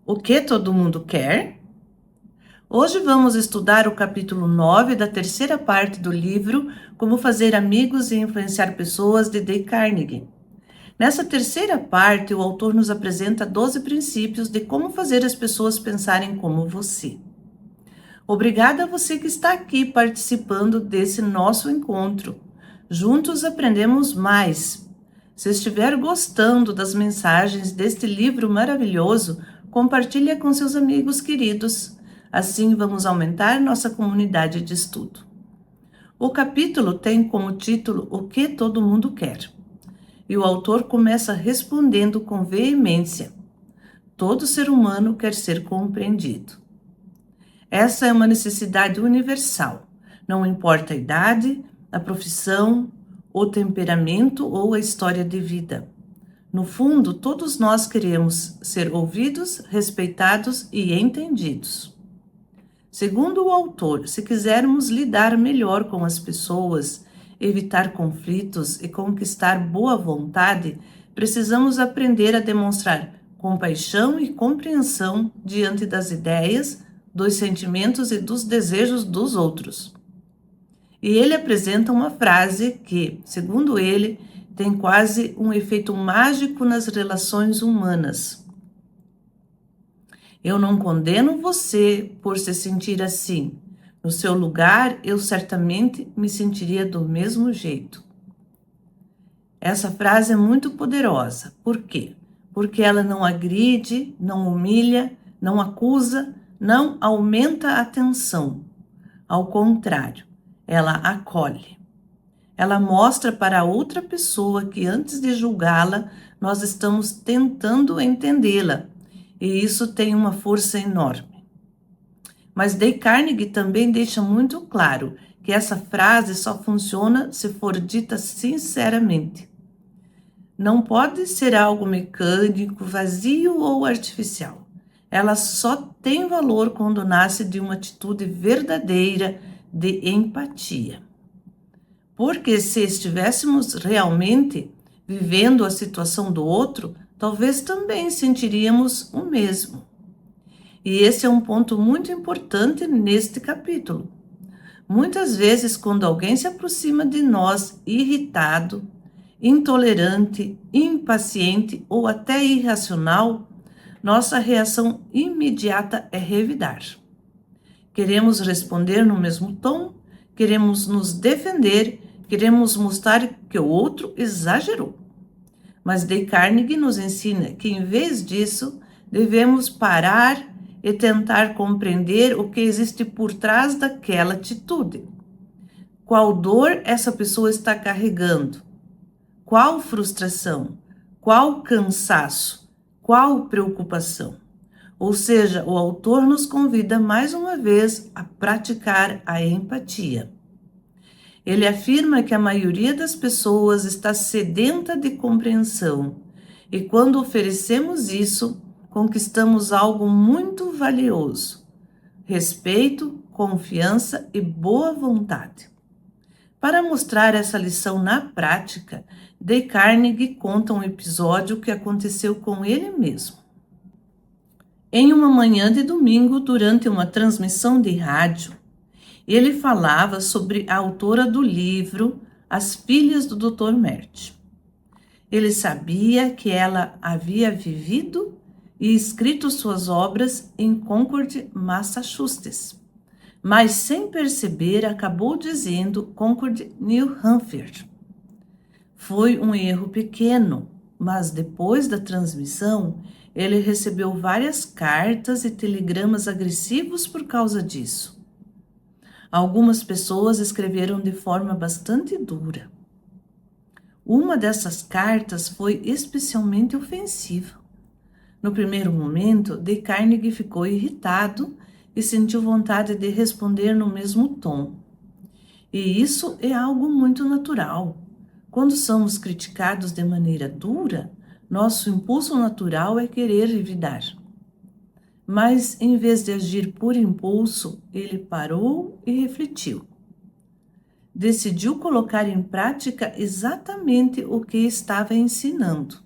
O que todo mundo quer? Hoje vamos estudar o capítulo 9 da terceira parte do livro Como Fazer Amigos e Influenciar Pessoas, de Dale Carnegie. Nessa terceira parte, o autor nos apresenta 12 princípios de como fazer as pessoas pensarem como você. Obrigada a você que está aqui participando desse nosso encontro. Juntos aprendemos mais. Se estiver gostando das mensagens deste livro maravilhoso, compartilhe com seus amigos queridos. Assim vamos aumentar nossa comunidade de estudo. O capítulo tem como título O que todo mundo quer. E o autor começa respondendo com veemência: todo ser humano quer ser compreendido. Essa é uma necessidade universal. Não importa a idade, a profissão, o temperamento ou a história de vida. No fundo, todos nós queremos ser ouvidos, respeitados e entendidos. Segundo o autor, se quisermos lidar melhor com as pessoas, evitar conflitos e conquistar boa vontade, precisamos aprender a demonstrar compaixão e compreensão diante das ideias, dos sentimentos e dos desejos dos outros. E ele apresenta uma frase que, segundo ele, tem quase um efeito mágico nas relações humanas. Eu não condeno você por se sentir assim. No seu lugar, eu certamente me sentiria do mesmo jeito. Essa frase é muito poderosa. Por quê? Porque ela não agride, não humilha, não acusa, não aumenta a tensão. Ao contrário, ela acolhe. Ela mostra para a outra pessoa que antes de julgá-la, nós estamos tentando entendê-la. E isso tem uma força enorme. Mas Dale Carnegie também deixa muito claro que essa frase só funciona se for dita sinceramente. Não pode ser algo mecânico, vazio ou artificial. Ela só tem valor quando nasce de uma atitude verdadeira de empatia. Porque se estivéssemos realmente vivendo a situação do outro, talvez também sentiríamos o mesmo. E esse é um ponto muito importante neste capítulo. Muitas vezes, quando alguém se aproxima de nós irritado, intolerante, impaciente ou até irracional, nossa reação imediata é revidar. Queremos responder no mesmo tom, queremos nos defender, queremos mostrar que o outro exagerou. Mas Dale Carnegie nos ensina que, em vez disso, devemos parar e tentar compreender o que existe por trás daquela atitude. Qual dor essa pessoa está carregando? Qual frustração? Qual cansaço? Qual preocupação? Ou seja, o autor nos convida mais uma vez a praticar a empatia. Ele afirma que a maioria das pessoas está sedenta de compreensão e quando oferecemos isso, conquistamos algo muito valioso: respeito, confiança e boa vontade. Para mostrar essa lição na prática, Dale Carnegie conta um episódio que aconteceu com ele mesmo. Em uma manhã de domingo, durante uma transmissão de rádio, ele falava sobre a autora do livro As Filhas do Dr. Mert. Ele sabia que ela havia vivido e escrito suas obras em Concord, Massachusetts, mas sem perceber acabou dizendo Concord, New Hampshire. Foi um erro pequeno, mas depois da transmissão, ele recebeu várias cartas e telegramas agressivos por causa disso. Algumas pessoas escreveram de forma bastante dura. Uma dessas cartas foi especialmente ofensiva. No primeiro momento, Dale Carnegie ficou irritado e sentiu vontade de responder no mesmo tom. E isso é algo muito natural. Quando somos criticados de maneira dura, nosso impulso natural é querer revidar. Mas, em vez de agir por impulso, ele parou e refletiu. Decidiu colocar em prática exatamente o que estava ensinando.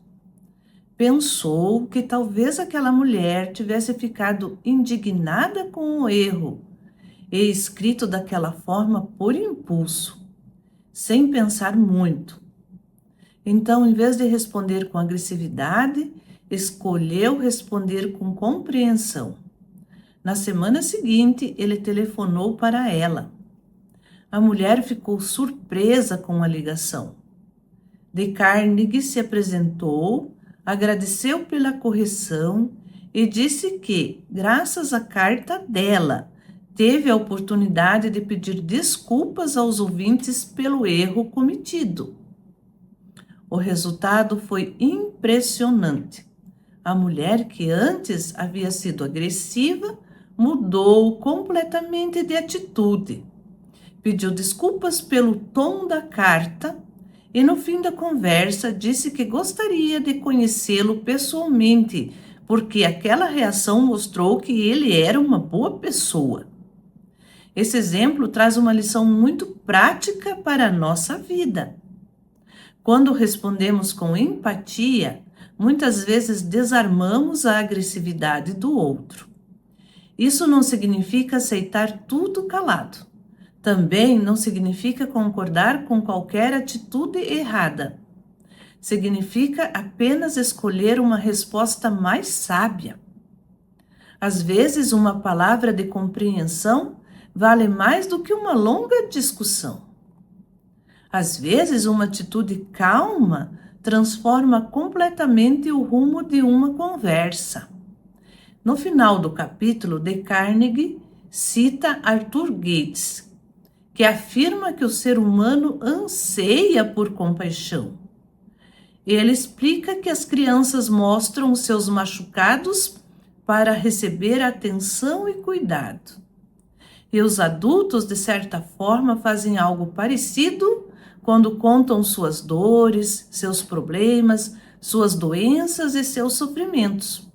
Pensou que talvez aquela mulher tivesse ficado indignada com o erro e escrito daquela forma por impulso, sem pensar muito. Então, em vez de responder com agressividade, escolheu responder com compreensão. Na semana seguinte, ele telefonou para ela. A mulher ficou surpresa com a ligação. De Carnegie se apresentou, agradeceu pela correção e disse que, graças à carta dela, teve a oportunidade de pedir desculpas aos ouvintes pelo erro cometido. O resultado foi impressionante. A mulher, que antes havia sido agressiva, mudou completamente de atitude. Pediu desculpas pelo tom da carta e, no fim da conversa, disse que gostaria de conhecê-lo pessoalmente, porque aquela reação mostrou que ele era uma boa pessoa. Esse exemplo traz uma lição muito prática para a nossa vida. Quando respondemos com empatia, muitas vezes desarmamos a agressividade do outro. Isso não significa aceitar tudo calado. Também não significa concordar com qualquer atitude errada. Significa apenas escolher uma resposta mais sábia. Às vezes, uma palavra de compreensão vale mais do que uma longa discussão. Às vezes, uma atitude calma transforma completamente o rumo de uma conversa. No final do capítulo, de Carnegie cita Arthur Gates, que afirma que o ser humano anseia por compaixão. Ele explica que as crianças mostram os seus machucados para receber atenção e cuidado. E os adultos, de certa forma, fazem algo parecido quando contam suas dores, seus problemas, suas doenças e seus sofrimentos.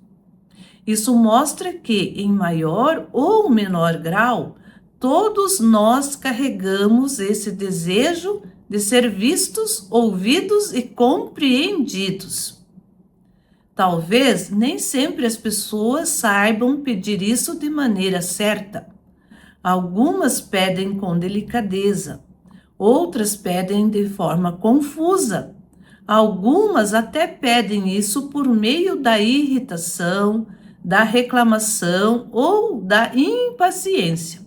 Isso mostra que, em maior ou menor grau, todos nós carregamos esse desejo de ser vistos, ouvidos e compreendidos. Talvez nem sempre as pessoas saibam pedir isso de maneira certa. Algumas pedem com delicadeza, outras pedem de forma confusa. Algumas até pedem isso por meio da irritação, da reclamação ou da impaciência.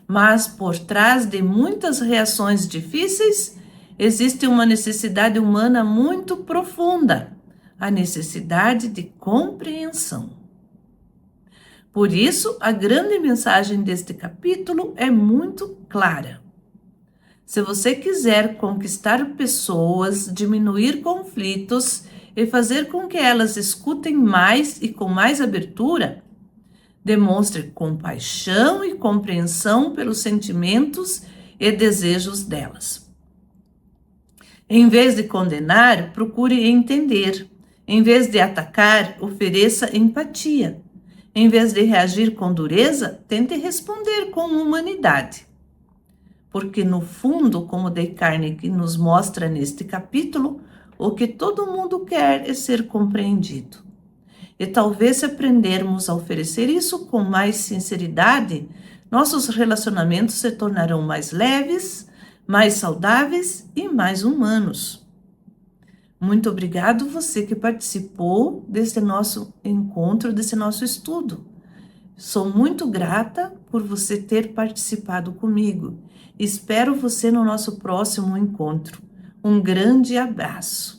Mas por trás de muitas reações difíceis, existe uma necessidade humana muito profunda, a necessidade de compreensão. Por isso, a grande mensagem deste capítulo é muito clara. Se você quiser conquistar pessoas, diminuir conflitos e fazer com que elas escutem mais e com mais abertura, demonstre compaixão e compreensão pelos sentimentos e desejos delas. Em vez de condenar, procure entender. Em vez de atacar, ofereça empatia. Em vez de reagir com dureza, tente responder com humanidade. Porque, no fundo, como de Carnegie nos mostra neste capítulo, o que todo mundo quer é ser compreendido. E talvez, se aprendermos a oferecer isso com mais sinceridade, nossos relacionamentos se tornarão mais leves, mais saudáveis e mais humanos. Muito obrigado você que participou desse nosso encontro, desse nosso estudo. Sou muito grata por você ter participado comigo. Espero você no nosso próximo encontro. Um grande abraço.